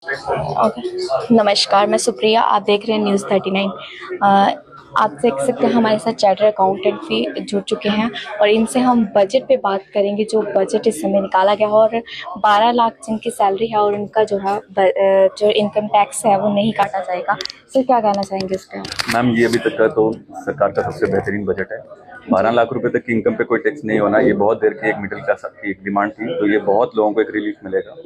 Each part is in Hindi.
ओके। नमस्कार, मैं सुप्रिया। आप देख रहे हैं न्यूज़ 39। आप देख सकते हैं हमारे साथ चार्टर्ड अकाउंटेंट भी जुड़ चुके हैं और इनसे हम बजट पे बात करेंगे। जो बजट इस समय निकाला गया है और 12 लाख जिनकी सैलरी है और उनका जो है जो इनकम टैक्स है वो नहीं काटा जाएगा। सर, क्या कहना चाहेंगे इस पर? मैम, ये अभी तक का तो सरकार का सबसे बेहतरीन बजट है। 12 लाख रुपए तक की इनकम पे कोई टैक्स नहीं होना, ये बहुत देर की एक मिडिल क्लास की एक डिमांड थी, तो ये बहुत लोगों को एक रिलीफ मिलेगा।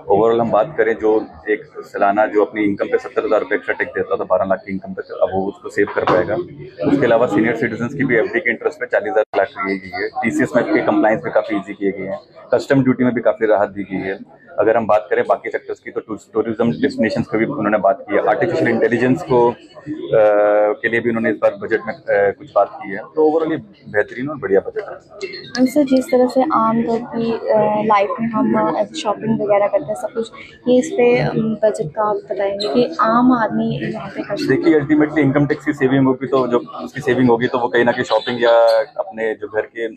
ओवरऑल हम बात करें, जो एक सालाना जो अपनी इनकम पे 70,000 रुपये एक्स्ट्रा टैक्स देता था 12 लाख की इनकम तक, अब वो उसको सेव कर पाएगा। उसके अलावा सीनियर सिटीजन की भी एफडी के इंटरेस्ट पे 40,000 लाख की गई है। टीसीएस में के कंप्लाइंस भी काफी इजी किए गए हैं। कस्टम ड्यूटी में भी काफी राहत दी गई है। अगर हम बात करें बाकी सेक्टर्स की, तो टूरिज्म डेस्टिनेशंस पर भी उन्होंने बात की है। आर्टिफिशियल इंटेलिजेंस को के लिए भी उन्होंने इस बार बजट में कुछ बात की है। तो ओवरऑल ये बेहतरीन और बढ़िया बजट है। सर, जिस तरह से आम लोग की लाइफ में हम शॉपिंग वगैरह करते हैं सब कुछ, ये इस पे बजट का आप बताएंगे कि आम आदमी यहाँ पे कर सकते देखिए, अल्टीमेटली इनकम टैक्स की सेविंग होगी, तो जो उसकी सेविंग होगी तो वो कहीं ना कहीं शॉपिंग या अपने जो घर के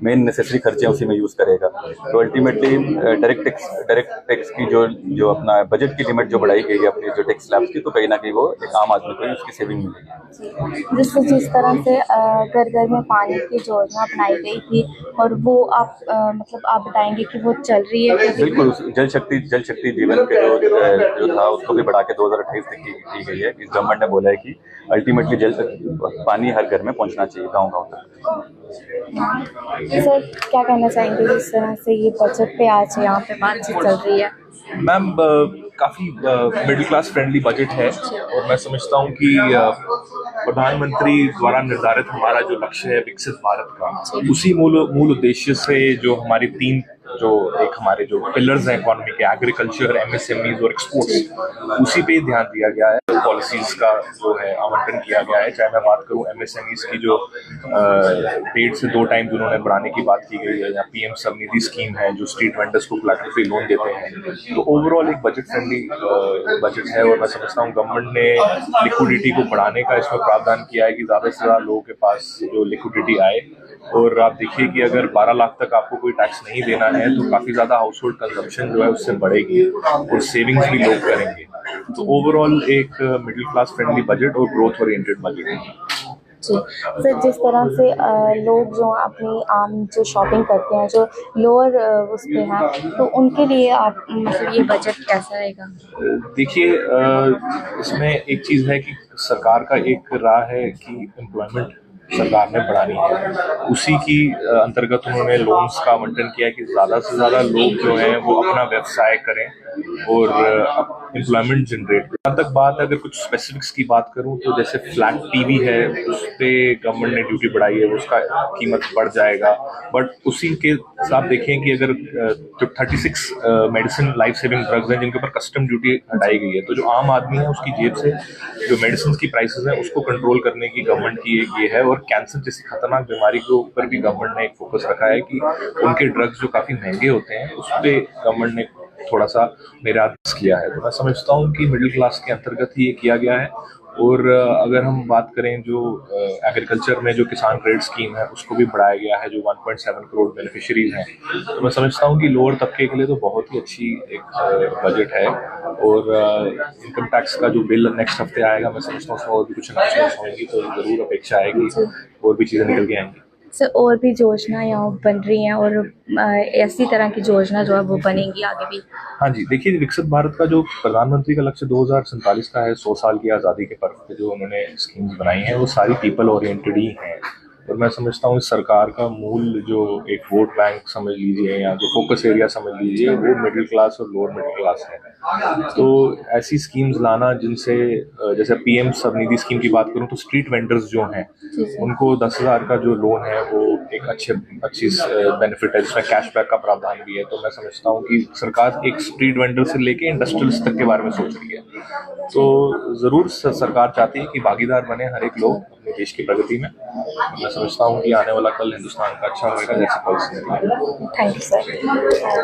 मेन नेसेसरी खर्चे हैं उसी में यूज करेगा। तो अल्टीमेटली डायरेक्ट टैक्स की जो जो अपना बजट की लिमिट जो बढ़ाई गई है अपनी जो टैक्स स्लैब्स की, तो कहीं ना कहीं वो एक आम आदमी को ही उसकी सेविंग मिलेगी। जिस तरह से घर घर में पानी की योजना अपनाई गई थी और वो आप मतलब आप बताएंगे कि वो चल रही है? बिल्कुल, जल शक्ति जीवन के जो था उसको भी बढ़ा के 2028 तक की गई है। इस गवर्नमेंट ने बोला है कि अल्टीमेटली पानी हर घर में पहुंचना चाहिए, गाँव-गाँव तक। सर, क्या कहना चाहेंगे जिस तरह से ये बजट पे आज यहाँ पे बातचीत चल रही है? मैम, काफ़ी मिडिल क्लास फ्रेंडली बजट है और मैं समझता हूँ कि प्रधानमंत्री द्वारा निर्धारित हमारा जो लक्ष्य है विकसित भारत का, उसी मूल उद्देश्य से जो हमारी तीन जो हमारे जो पिलर्स हैं इकोनॉमी के, एग्रीकल्चर, एमएसएमईज और एक्सपोर्ट्स, उसी पे ध्यान दिया गया है। पॉलिसीज का जो है आवंटन किया गया है। चाहे मैं बात करूं एमएसएमईज की जो 1.5 से 2 टाइम उन्होंने बढ़ाने की बात की गई है, या पीएम स्वनिधि स्कीम है जो स्ट्रीट वेंडर्स को कोलैटरल फ्री लोन देते हैं। तो ओवरऑल एक बजट फ्रेंडली बजट है और मैं समझता हूँ गवर्नमेंट ने लिक्विडिटी को बढ़ाने का इसमें प्रावधान किया है कि ज्यादा से ज्यादा लोगों के पास जो लिक्विडिटी आए। और आप देखिए कि अगर 12 लाख तक आपको कोई टैक्स नहीं देना है तो काफी ज्यादा हाउस होल्ड कंजम्पशन जो है उससे बढ़ेगी और सेविंग्स भी लोग करेंगे। तो ओवरऑल एक मिडिल क्लास फ्रेंडली बजट और ग्रोथ ओरिएंटेड बजट है। जी सर, जिस तरह से लोग जो अपनी आम जो शॉपिंग करते हैं जो लोअर उस पे हैं, तो उनके लिए आप मतलब ये बजट कैसा रहेगा? देखिए, इसमें एक चीज़ है कि सरकार का एक राह है कि एम्प्लॉयमेंट सरकार ने बढ़ानी है। उसी की अंतर्गत उन्होंने लोन्स का आवंटन किया कि ज़्यादा से ज़्यादा लोग जो हैं वो अपना व्यवसाय करें और एम्प्लॉयमेंट जनरेट करें। जहाँ तक बात अगर कुछ स्पेसिफिक्स की बात करूं तो जैसे फ्लैट टीवी है उस पर गवर्नमेंट ने ड्यूटी बढ़ाई है, उसका कीमत बढ़ जाएगा। बट उसी के साथ देखें कि अगर जो 36 मेडिसिन लाइफ सेविंग ड्रग्स हैं जिनके ऊपर कस्टम ड्यूटी हटाई गई है, तो जो आम आदमी है उसकी जेब से जो मेडिसिन की प्राइसेस हैं उसको कंट्रोल करने की गवर्नमेंट की एक ये है। और कैंसर जैसी खतरनाक बीमारी के ऊपर भी गवर्नमेंट ने एक फोकस रखा है कि उनके ड्रग्स जो काफी महंगे होते हैं उस पर गवर्नमेंट ने थोड़ा सा निर्यात किया है। तो मैं समझता हूँ कि मिडिल क्लास के अंतर्गत ही ये किया गया है। और अगर हम बात करें जो एग्रीकल्चर में जो किसान क्रेडिट स्कीम है उसको भी बढ़ाया गया है, जो 1.7 करोड़ बेनिफिशरीज हैं। तो मैं समझता हूँ कि लोअर तबके के लिए तो बहुत ही अच्छी एक बजट है। और इनकम टैक्स का जो बिल नेक्स्ट हफ्ते आएगा, मैं समझता हूँ उसमें और भी कुछ अनाउंसमेंट्स होंगी, तो जरूर अपेक्षा है कि और भी चीज़ें निकल के आएंगी। सर, और भी योजना यहाँ बन रही हैं और ऐसी तरह की योजना जो है वो बनेंगी आगे भी? हाँ जी, देखिए, विकसित भारत का जो प्रधानमंत्री का लक्ष्य 2047 का है, 100 साल की आज़ादी के पर्व पे जो उन्होंने स्कीम्स बनाई हैं वो सारी पीपल ओरिएंटेड ही हैं। और मैं समझता हूँ इस सरकार का मूल जो एक वोट बैंक समझ लीजिए या जो फोकस एरिया समझ लीजिए वो मिडिल क्लास और लोअर मिडिल क्लास है। तो ऐसी स्कीम्स लाना जिनसे जैसे पीएम स्वनिधि स्कीम की बात करूं तो स्ट्रीट वेंडर्स जो हैं उनको 10,000 का जो लोन है वो एक अच्छी बेनिफिट है, जिसमें कैशबैक का प्रावधान भी है। तो मैं समझता हूँ कि सरकार एक स्ट्रीट वेंडर से लेके इंडस्ट्रियलिस्ट तक के बारे में सोच रही है। तो जरूर सरकार चाहती है कि भागीदार बने हर एक लोग अपने देश की प्रगति में। मैं समझता हूँ कि आने वाला कल हिंदुस्तान का अच्छा होगा जैसे पॉलिसी निकलेगी। Thank you sir.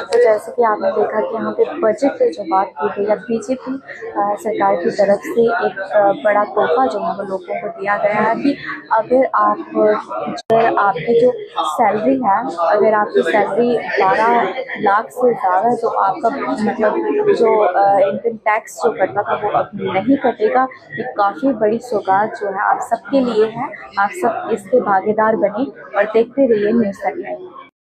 तो जैसे कि आपने देखा कि यहाँ पे बजट पे जो बात की गई या बीजेपी सरकार की तरफ से एक बड़ा तोहफा जो है वो लोगों को दिया गया है कि अगर आपकी जो सैलरी है, अगर आपकी सैलरी 12 लाख से ज़्यादा है तो आपका मतलब जो इनकम टैक्स जो कटता था वो अब नहीं कटेगा। ये काफ़ी बड़ी सौगात जो है आप सबके लिए है। आप सब इसके भागीदार बने और देखते रहिए न्यूज़ 39।